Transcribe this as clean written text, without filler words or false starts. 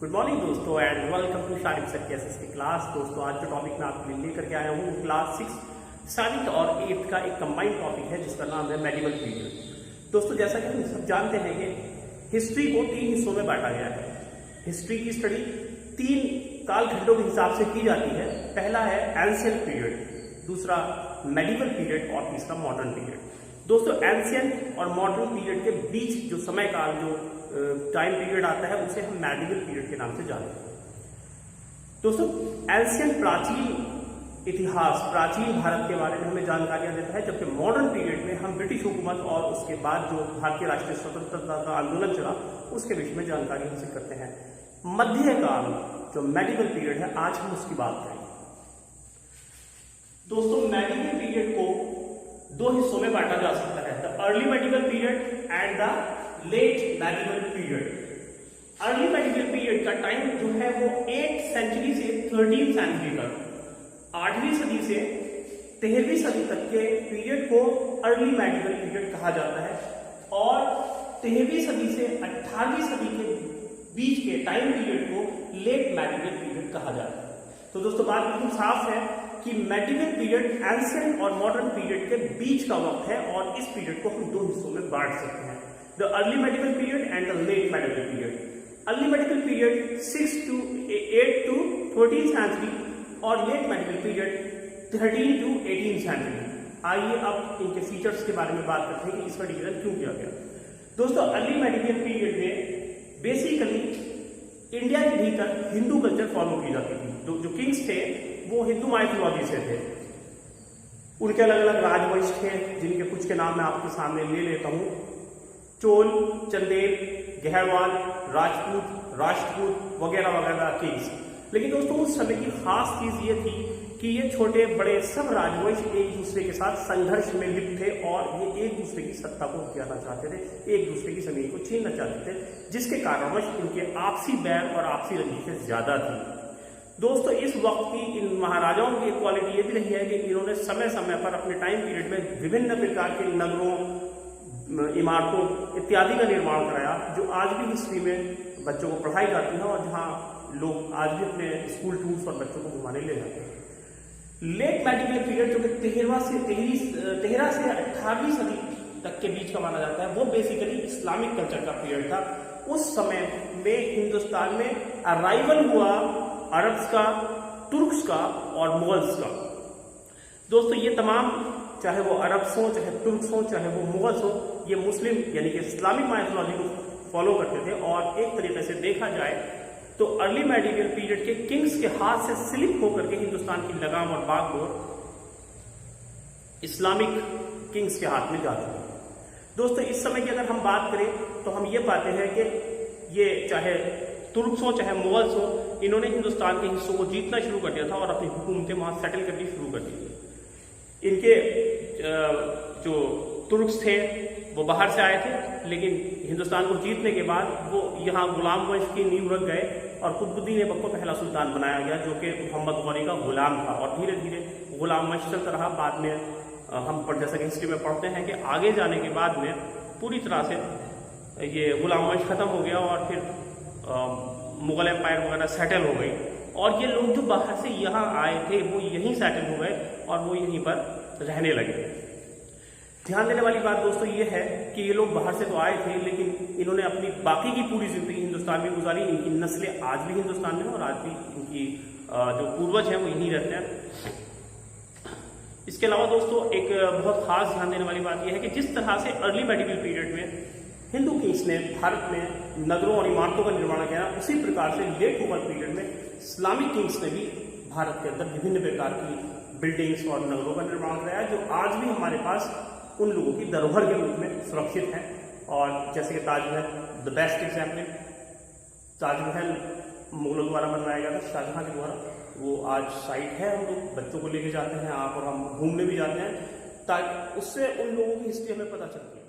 Good morning दोस्तों and welcome to Shariq sir की SSC class. दोस्तों आज जो टॉपिक मैं आपके लिए लेकर के आया हूँ क्लास 6 7th और 8th का एक कंबाइंड टॉपिक है जिसका नाम है मेडिवल पीरियड। दोस्तों जैसा कि हम सब जानते हैं कि हिस्ट्री को 3 हिस्सों में बांटा गया है। हिस्ट्री की स्टडी 3 कालखंडों के हिसाब से की जाती है। पहला है एंशिएंट पीरियड, दूसरा मेडिवल पीरियड और तीसरा मॉडर्न पीरियड। दोस्तों एंशिएंट और मॉडर्न पीरियड के बीच जो समय काल जो टाइम पीरियड आता है उसे हम मेडिवल पीरियड के नाम से जानते हैं। दोस्तों एंशिएंट प्राचीन इतिहास, प्राचीन भारत के बारे में हमें जानकारियां देता है, जबकि मॉडर्न पीरियड में हम ब्रिटिश हुकूमत और उसके बाद जो भारतीय राष्ट्रीय स्वतंत्रता का आंदोलन चला उसके विषय में जानकारी हासिल करते हैं। मध्यकाल जो मेडिवल पीरियड है आज हम उसकी बात करेंगे। दोस्तों मेडिवल पीरियड को 2 हिस्सों में बांटा जा सकता है, the early medieval period and the late medieval period. Early medieval period का टाइम जो है वो 8th सेंचुरी से 13th सेंचुरी तक, 8वीं सदी से 13वीं सदी तक के पीरियड को अर्ली मेडिवल पीरियड कहा जाता है और 13वीं सदी से 18वीं सदी के बीच के टाइम पीरियड को लेट मेडिवल पीरियड कहा जाता है। तो दोस्तों बात बिल्कुल साफ है कि मेडिवल पीरियड एंशिएंट और मॉडर्न पीरियड के बीच का वक्त है और इस पीरियड को हम 2 हिस्सों में बांट सकते हैं, the early medieval period and the late medieval period. Early medieval period 8 to 14th century और late medieval period 13 to 18th century. आइए अब इनके फीचर्स के बारे में बात करते हैं कि इसका डिवीजन क्यों किया गया। दोस्तों अर्ली मेडिवल पीरियड में बेसिकली इंडिया के भीतर हिंदू कल्चर फॉलो की जाती थी। जो किंग्स थे वो हिंदू माइथोलॉजी से थे, उनके अलग अलग राजवंश थे जिनके कुछ के नाम मैं आपके सामने ले लेता हूं। चोल, चंदेल, गहरवाल, राजपूत, राष्ट्रकूट वगैरह वगैरह किंग्स। लेकिन दोस्तों उस समय की खास चीज ये थी कि ये छोटे बड़े सब राजवंश एक दूसरे के साथ संघर्ष में लिप्त थे और ये एक दूसरे की सत्ता को हथियाना चाहते थे, एक दूसरे की जमीन को छीनना चाहते थे, जिसके कारणवश इनके आपसी बैर और आपसी रंजिशें ज्यादा थी। दोस्तों इस वक्त की इन महाराजाओं की क्वालिटी ये भी रही है कि इन्होंने समय समय पर अपने टाइम पीरियड में विभिन्न प्रकार के नगरों, इमारतों इत्यादि का निर्माण कराया, जो आज भी हिस्ट्री में बच्चों को पढ़ाई जाती है और जहां लोग आज भी अपने स्कूल टूर्स और बच्चों को घुमाने ले जाते हैं। लेट मेडिवल पीरियड जो कि 13 से 18वीं सदी तक के बीच का माना जाता है, वो बेसिकली इस्लामिक कल्चर का पीरियड था। उस समय में हिंदुस्तान में अराइवल हुआ अरब्स का, तुर्क्स का और मुगल्स का। दोस्तों ये तमाम, चाहे वो अरब्स हो, चाहे तुर्क्स हो, चाहे वो मुगल्स हो, ये मुस्लिम यानी कि इस्लामिक माइथोलॉजी को फॉलो करते थे और एक तरीके से देखा जाए तो अर्ली मेडिवल पीरियड के किंग्स के हाथ से स्लिप होकर के हिंदुस्तान की लगाम और बागडोर इस्लामिक किंग्स के हाथ में जाती है। दोस्तों इस समय की अगर हम बात करें तो हम ये पाते हैं कि ये चाहे तुर्क्स हो चाहे मुगल्स हो, इन्होंने हिंदुस्तान के हिस्सों को जीतना शुरू कर दिया था और अपनी हुकूमतें वहां सेटल करनी शुरू कर दी थी। इनके जो तुर्क्स थे वो बाहर से आए थे, लेकिन हिंदुस्तान को जीतने के बाद वो यहाँ गुलाम वंश की नींव रख गए और कुतुबुद्दीन ऐबक को पहला सुल्तान बनाया गया, जो कि मोहम्मद गौरी का गुलाम था। और धीरे धीरे गुलाम वंश चलता रहा। बाद में हम जैसा कि हिस्ट्री में पढ़ते हैं कि आगे जाने के बाद में पूरी तरह से ये गुलाम वंश खत्म हो गया और फिर मुगल एम्पायर वगैरह सेटल हो गई और ये लोग जो बाहर से यहाँ आए थे वो यहीं सेटल हो गए और वो यहीं पर रहने लगे। ध्यान देने वाली बात दोस्तों ये है कि ये लोग बाहर से तो आए थे, लेकिन इन्होंने अपनी बाकी की पूरी जिंदगी हिंदुस्तान में गुजारी। इनकी नस्लें आज भी हिंदुस्तान में और आज भी इनकी जो पूर्वज हैं वो यहीं रहते हैं। इसके अलावा दोस्तों एक बहुत खास ध्यान देने वाली बात यह है कि जिस तरह से अर्ली मेडिवल पीरियड में हिंदू किंग्स ने भारत में नगरों और इमारतों का निर्माण किया, उसी प्रकार से लेट मुगल पीरियड में इस्लामिक किंग्स ने भी भारत के अंदर विभिन्न प्रकार की बिल्डिंग्स और नगरों का निर्माण कराया, जो आज भी हमारे पास उन लोगों की धरोहर के रूप में सुरक्षित हैं। और जैसे कि Taj Mahal the best example, Taj Mahal मुगलों द्वारा बनवाया गया था, शाहजहां के द्वारा। वो आज साइट है, हम लोग बच्चों को लेके जाते हैं आप और हम घूमने भी जाते हैं, ताकि उससे उन लोगों की हिस्ट्री हमें पता चलती है।